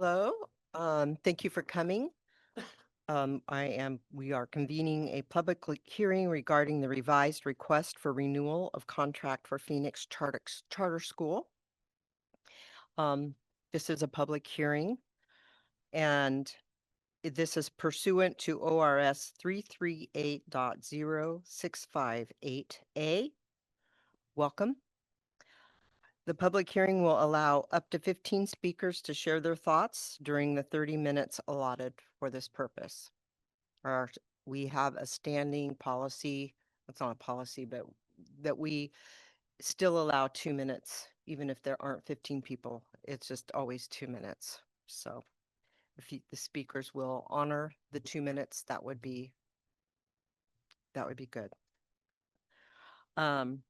Hello, thank you for coming. We are convening a public hearing regarding the revised request for renewal of contract for Phoenix Charter School. Um, this is a public hearing and this is pursuant to ORS 338.0658A. Welcome. The public hearing will allow up to 15 speakers to share their thoughts during the 30 minutes allotted for this purpose. Our, we have a standing policy, it's not a policy, but that we still allow 2 minutes, even if there aren't 15 people. It's just always 2 minutes. So if the speakers will honor the 2 minutes, that would be good. Um,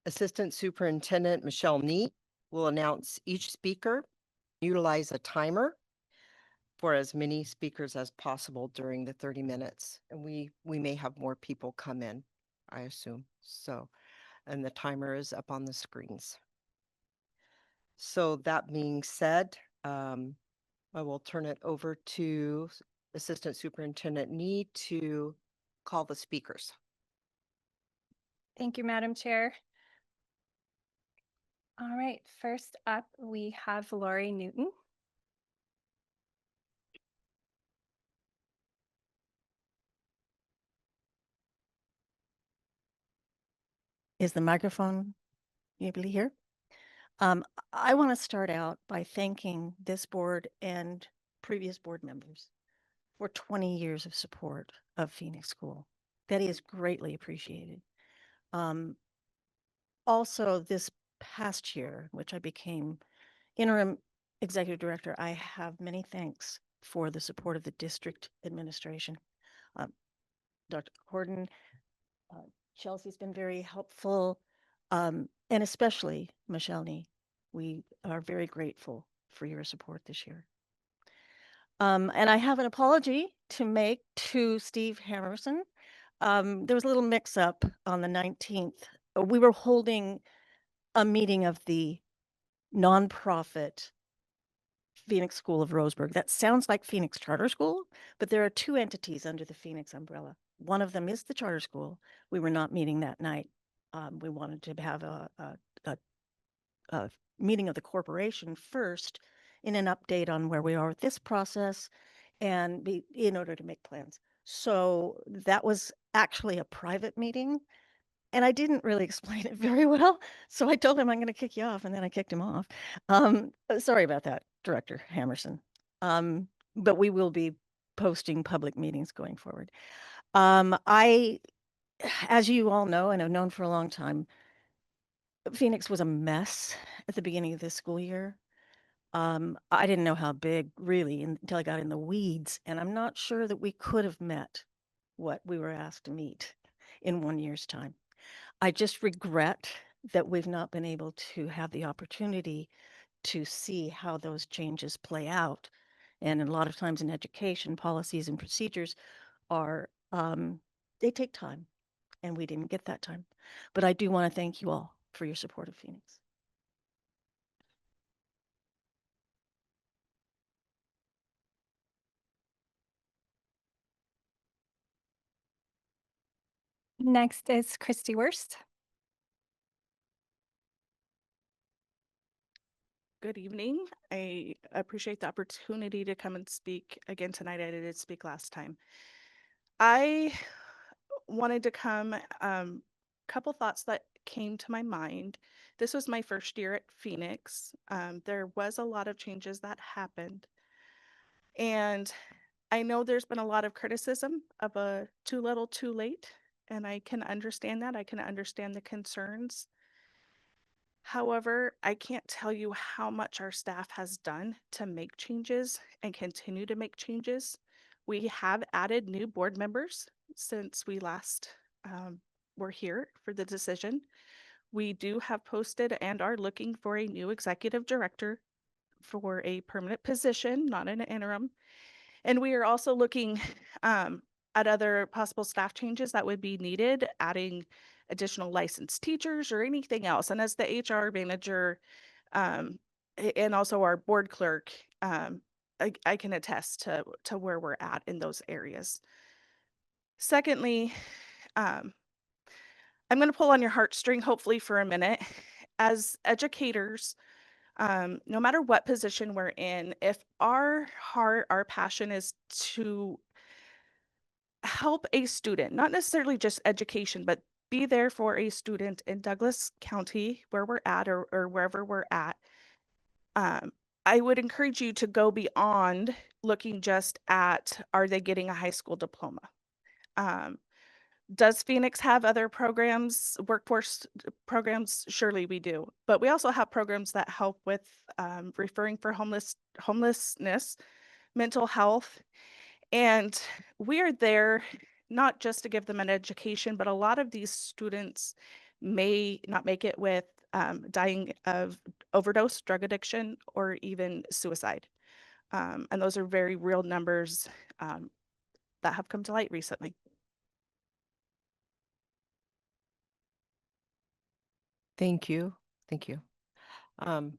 Assistant Superintendent Michelle Neat will announce each speaker, utilize a timer for as many speakers as possible during the 30 minutes. And we may have more people come in, I assume. So, and the timer is up on the screens. So that being said, I will turn it over to Assistant Superintendent Need to call the speakers. Thank you, Madam Chair. All right, first up, we have Lori Newton. Is the microphone able to hear? I want to start out by thanking this board and previous board members for 20 years of support of Phoenix School. That is greatly appreciated. Also, this past year, which I became interim executive director, I have many thanks for the support of the district administration. Dr. Gordon, Chelsea's been very helpful, and especially Michelle Nee. We are very grateful for your support this year. And I have an apology to make to Steve Hammerson. There was a little mix-up on the 19th. We were holding a meeting of the nonprofit Phoenix School of Roseburg. That sounds like Phoenix Charter School, but there are two entities under the Phoenix umbrella. One of them is the charter school. We were not meeting that night. We wanted to have a meeting of the corporation first in an update on where we are with this process and in order to make plans. So that was actually a private meeting. And I didn't really explain it very well. So I told him I'm going to kick you off, and then I kicked him off. Sorry about that, Director Hammerson. But we will be posting public meetings going forward. As you all know, and have known for a long time, Phoenix was a mess at the beginning of this school year. I didn't know how big, really, until I got in the weeds, and I'm not sure that we could have met what we were asked to meet in 1 year's time. I just regret that we've not been able to have the opportunity to see how those changes play out. And a lot of times in education, policies and procedures are, they take time, and we didn't get that time. But I do want to thank you all for your support of Phoenix. Next is Christy Wurst. Good evening. I appreciate the opportunity to come and speak again tonight. I did speak last time. I wanted to come, couple thoughts that came to my mind. This was my first year at Phoenix. There was a lot of changes that happened. And I know there's been a lot of criticism of a too little, too late. And I can understand that. I can understand the concerns. However, I can't tell you how much our staff has done to make changes and continue to make changes. We have added new board members since we last were here for the decision. We do have posted and are looking for a new executive director for a permanent position, not an interim. And we are also looking at other possible staff changes that would be needed, adding additional licensed teachers or anything else. And as the HR manager and also our board clerk, I can attest to where we're at in those areas. Secondly, um, I'm going to pull on your heartstring, hopefully, for a minute. As educators, no matter what position we're in, if our heart, our passion is to help a student, not necessarily just education, but be there for a student in Douglas County, where we're at, or wherever we're at, um, I would encourage you to go beyond looking just at, are they getting a high school diploma? Um, does Phoenix have other programs, workforce programs? Surely we do. But we also have programs that help with referring for homelessness, mental health, and we are there not just to give them an education, but a lot of these students may not make it with dying of overdose, drug addiction, or even suicide. And those are very real numbers that have come to light recently. Thank you. Thank you. I'm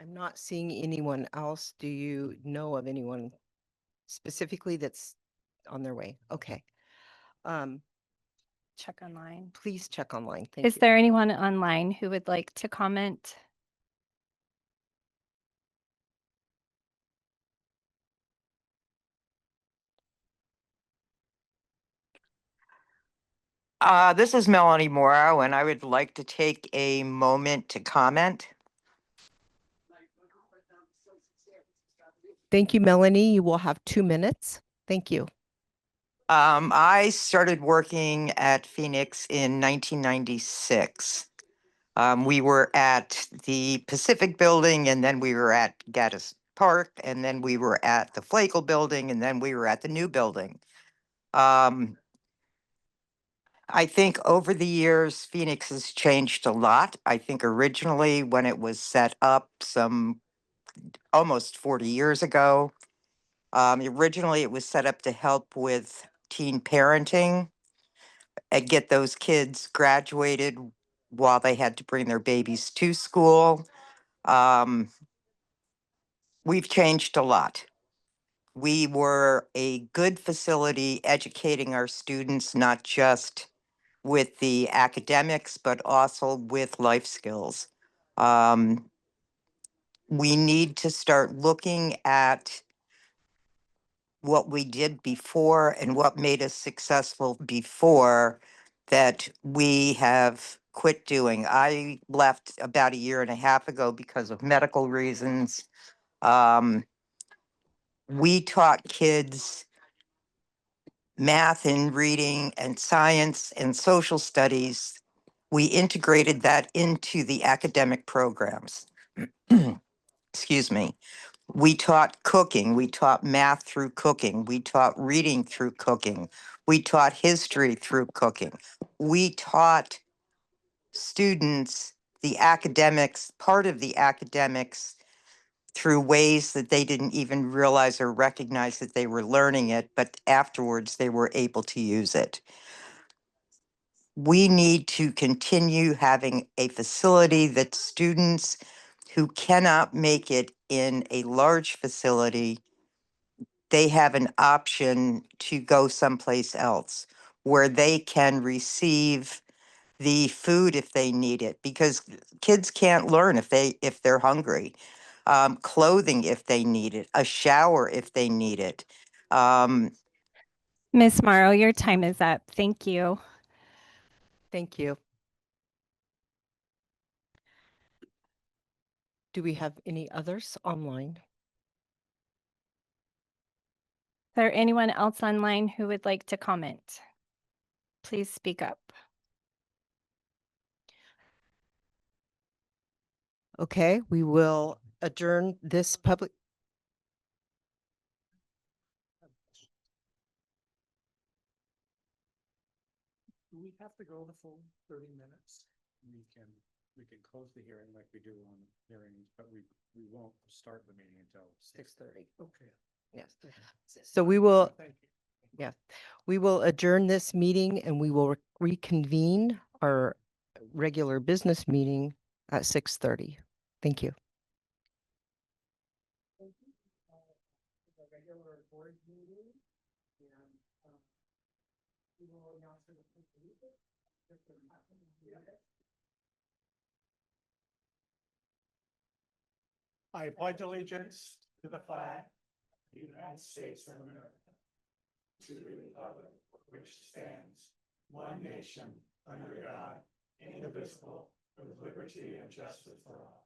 not seeing anyone else. Do you know of anyone specifically that's on their way? Okay. Um, Check online. please check online. Thank Is you. there anyone online who would like to comment? This is Melanie Morrow, and I would like to take a moment to comment. Thank you, Melanie. You will have 2 minutes. Thank you. I started working at Phoenix in 1996. We were at the Pacific Building, and then we were at Gaddis Park, and then we were at the Flakel Building, and then we were at the new building. I think over the years, Phoenix has changed a lot. I think originally when it was set up some almost 40 years ago, originally it was set up to help with teen parenting and get those kids graduated while they had to bring their babies to school. Um, we've changed a lot. We were a good facility educating our students, not just with the academics, but also with life skills. Um, we need to start looking at what we did before and what made us successful before that we have quit doing. I left about a year and a half ago because of medical reasons. Um, we taught kids math and reading and science and social studies. We integrated that into the academic programs. Excuse me. We taught cooking. We taught math through cooking. We taught reading through cooking. We taught history through cooking. We taught students the academics, part of the academics, through ways that they didn't even realize or recognize that they were learning it, but afterwards they were able to use it. We need to continue having a facility that students who cannot make it in a large facility, they have an option to go someplace else where they can receive the food if they need it, because kids can't learn if they're hungry. Clothing if they need it, a shower if they need it. Miss Morrow, your time is up. Thank you. Thank you. Do we have any others online? Is there anyone else online who would like to comment? Please speak up. Okay, we will adjourn this public. Do we have to go the full 30 minutes? We can close the hearing like we do on hearings, but we won't start the meeting until 6:30. Okay. Yes. So we will, Thank you. yeah, we will adjourn this meeting and we will reconvene our regular business meeting at 6:30. Thank you. The regular board meeting, and we will announce it. I pledge allegiance to the flag of the United States of America, to the republic for which stands one nation under God, indivisible, with liberty and justice for all.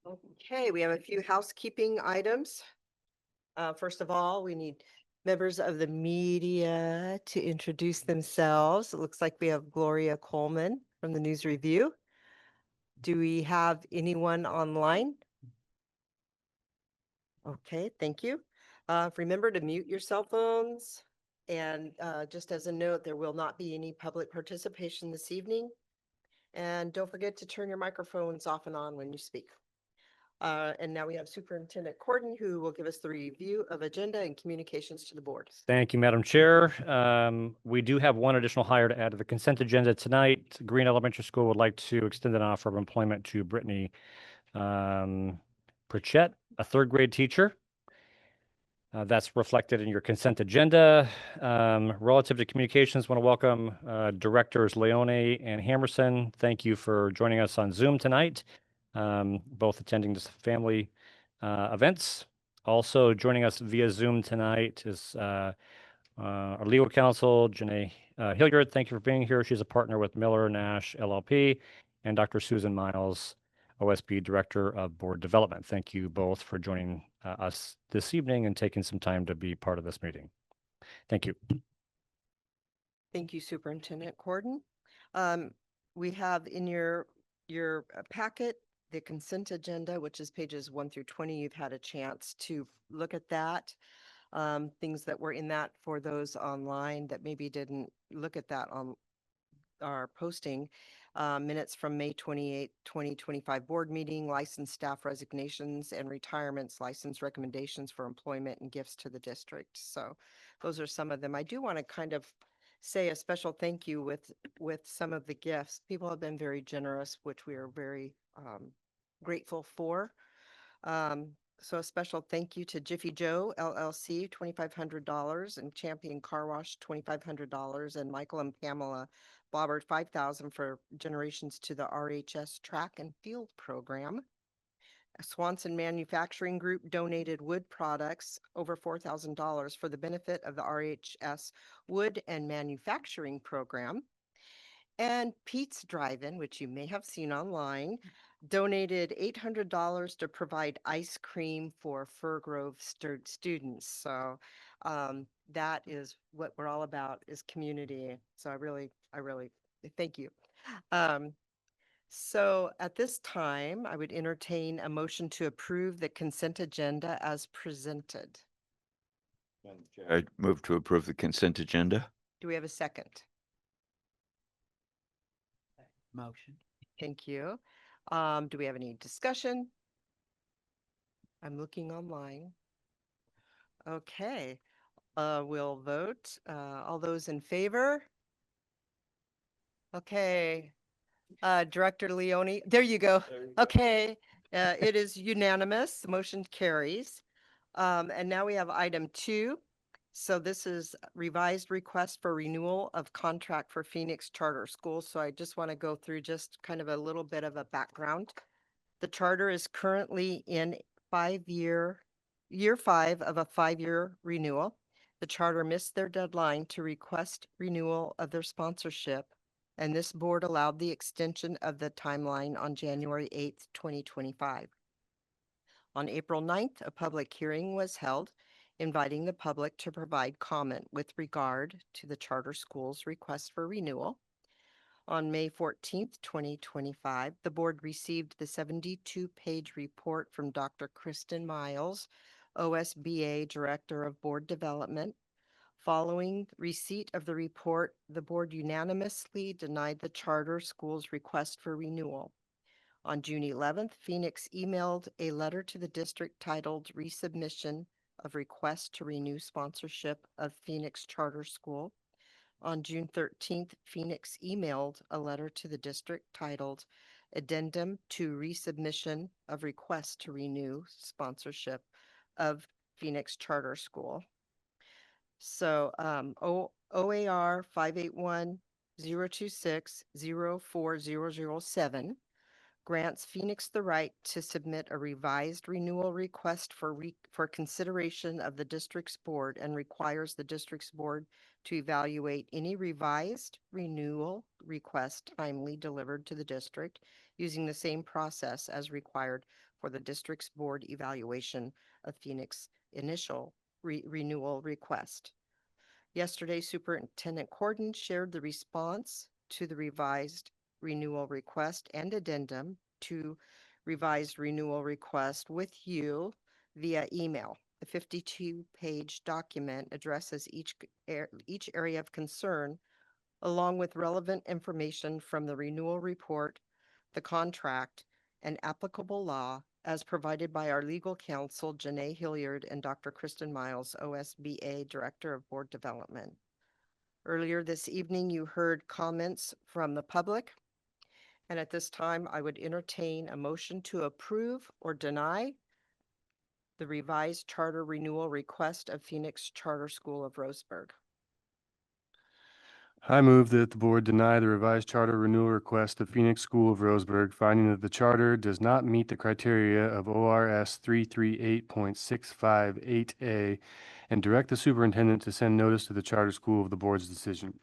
Okay, we have a few housekeeping items. First of all, we need members of the media to introduce themselves. It looks like we have Gloria Coleman from the News Review. Do we have anyone online? Okay, thank you. Remember to mute your cell phones. And just as a note, there will not be any public participation this evening. And don't forget to turn your microphones off and on when you speak. And now we have Superintendent Corden, who will give us the review of agenda and communications to the board. Thank you, Madam Chair. We do have one additional hire to add to the consent agenda tonight. Green Elementary School would like to extend an offer of employment to Brittany Pritchett, a third grade teacher. That's reflected in your consent agenda. Relative to communications, want to welcome Directors Leone and Hammerson. Thank you for joining us on Zoom tonight, both attending this family events. Also joining us via Zoom tonight is our legal counsel, Janae Hilliard. Thank you for being here. She's a partner with Miller Nash LLP, and Dr. Susan Miles, OSB Director of Board Development. Thank you both for joining us this evening and taking some time to be part of this meeting. Thank you. Thank you, Superintendent Corden. We have in your packet the consent agenda, which is pages 1 through 20. You've had a chance to look at that. Things that were in that for those online that maybe didn't look at that on our posting. Minutes from May 28th, 2025 board meeting, licensed staff resignations and retirements, license recommendations for employment and gifts to the district. So those are some of them. I do want to kind of say a special thank you with some of the gifts. People have been very generous, which we are very grateful for. So a special thank you to Jiffy Joe LLC, $2,500, and Champion Car Wash, $2,500, and Michael and Pamela Bobbert, $5,000 for generations to the RHS Track and Field Program. Swanson Manufacturing Group donated wood products over $4,000 for the benefit of the RHS Wood and Manufacturing Program. And Pete's Drive-In, which you may have seen online, donated $800 to provide ice cream for Fir Grove students. So that is what we're all about, is community. So I really thank you. So at this time, I would entertain a motion to approve the consent agenda as presented. I move to approve the consent agenda. Do we have a second? Motion. Thank you. Do we have any discussion? I'm looking online. Okay, we'll vote. All those in favor? Okay. Director Leone, there you go. Okay, it is unanimous. The motion carries. And now we have item 2. So this is revised request for renewal of contract for Phoenix Charter School. So I just want to go through just kind of a little bit of a background. The charter is currently in year 5 of a 5-year renewal. The charter missed their deadline to request renewal of their sponsorship, and this board allowed the extension of the timeline on January 8th, 2025. On April 9th, a public hearing was held, inviting the public to provide comment with regard to the charter school's request for renewal. On May 14th, 2025, the board received the 72-page report from Dr. Kristen Miles, OSBA Director of Board Development. Following receipt of the report, the board unanimously denied the charter school's request for renewal. On June 11th, Phoenix emailed a letter to the district titled Resubmission of Request to Renew Sponsorship of Phoenix Charter School. On June 13th, Phoenix emailed a letter to the district titled addendum to resubmission of request to renew sponsorship of Phoenix Charter School. So OAR 581-026-04007 grants Phoenix the right to submit a revised renewal request for consideration of the district's board and requires the district's board to evaluate any revised renewal request timely delivered to the district using the same process as required for the district's board evaluation of Phoenix initial renewal request. Yesterday, Superintendent Corden shared the response to the revised renewal request and addendum to revised renewal request with you via email. The 52-page document addresses each area of concern, along with relevant information from the renewal report, the contract, and applicable law as provided by our legal counsel, Janae Hilliard, and Dr. Kristen Miles, OSBA Director of Board Development. Earlier this evening, you heard comments from the public. And at this time, I would entertain a motion to approve or deny the revised charter renewal request of Phoenix Charter School of Roseburg. I move that the board deny the revised charter renewal request of Phoenix School of Roseburg, finding that the charter does not meet the criteria of ORS 338.658A, and direct the superintendent to send notice to the charter school of the board's decision.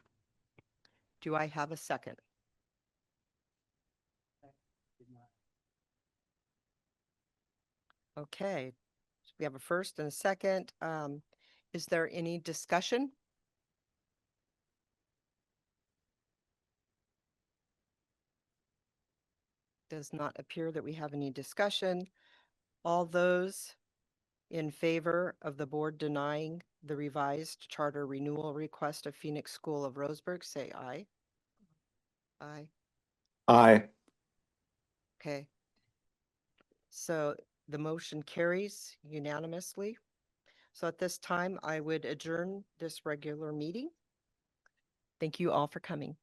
Do I have a second? Okay, so we have a first and a second. Is there any discussion? Does not appear that we have any discussion. All those in favor of the board denying the revised charter renewal request of Phoenix School of Roseburg, say aye. Aye. Aye. Okay. So the motion carries unanimously. So at this time, I would adjourn this regular meeting. Thank you all for coming.